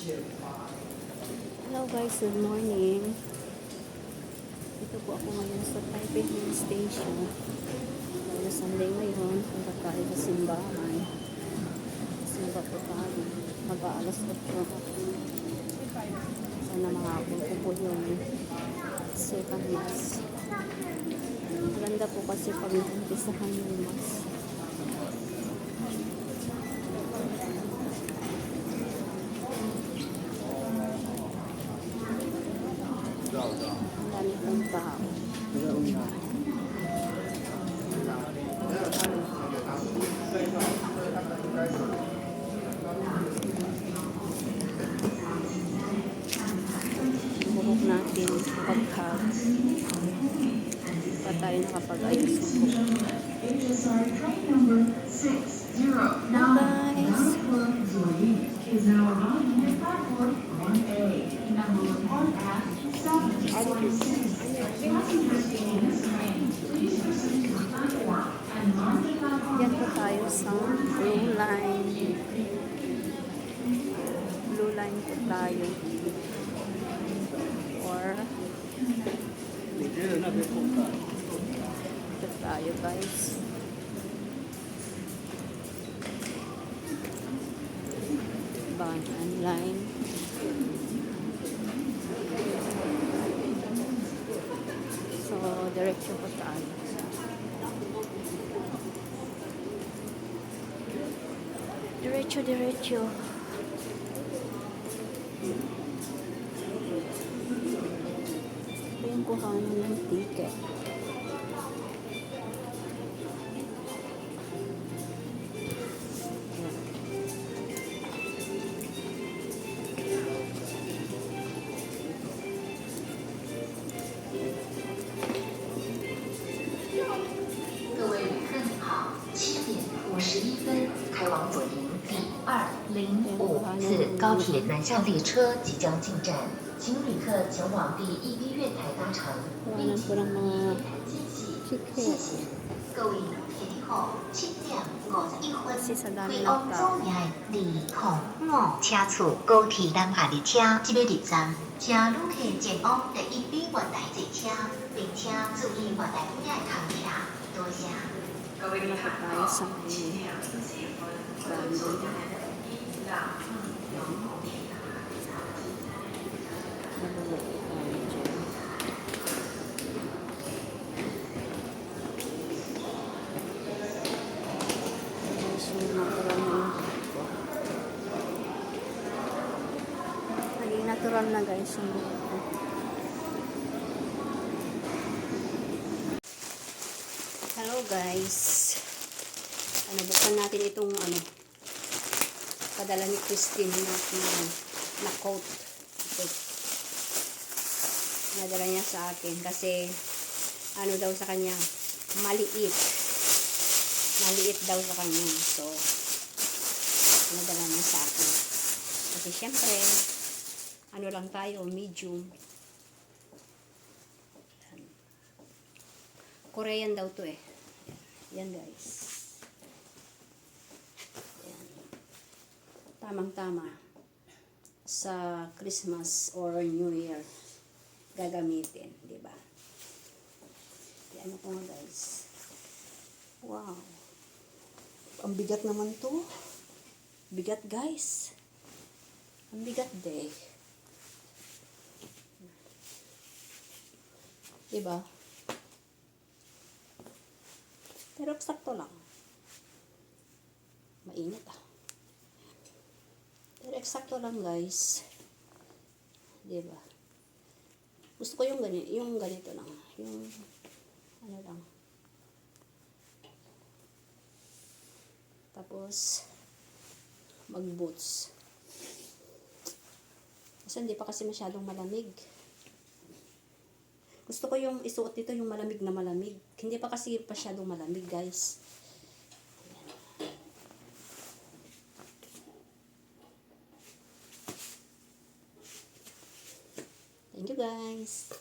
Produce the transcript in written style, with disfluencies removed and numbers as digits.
Hello guys, good morning. Ito po ako ngayon sa Taipei Main Station. Dahil Sunday ngayon, punta tayo sa simbahan. Simba po tayo. Mag-aalas 8. Sana makakapon ko po yung second mass. Maganda po kasi pag nakumpisahan yung mass. Ang dami pong tao. Buhok natin pagka pa tayo nakapag-ayos ng buhok. Yan po tayo sa blue line. Blue line po tayo. Or ito tayo guys. Banan line. So, diretso po tayo. Diretso. Ito yung kuhanan ng ticket.7:51开往左营第205次高铁南向列车即将进站，请旅客前往第1B 月台搭乘，并请注意机器。谢谢。各位铁路后7:51开往左营205车次高铁南下列车即要入站，请旅客前往第1B 月台坐车，并且注意月台附近的空客。多谢。Tayo sa naging natural na guys yung buhok. Hello guys. Buksan natin itong padala ni Christine na coat. Nadala niya sa akin kasi daw sa kanya maliit daw sa kanya, so nadala niya sa akin kasi syempre lang tayo, medium. Korean daw to yan guys. Tamang-tama sa Christmas or New Year gagamitin, di ba? Yan ko nga guys. Wow. Ang bigat naman to. Bigat guys. Ang bigat day. Di ba? Pero sakto lang. Mainit Pero eksakto lang guys. Diba? Gusto ko yung ganito lang. Yung lang. Tapos mag-boots. Kasi hindi pa kasi masyadong malamig. Gusto ko yung isuot dito yung malamig na malamig. Hindi pa kasi masyadong malamig guys. Thank you guys.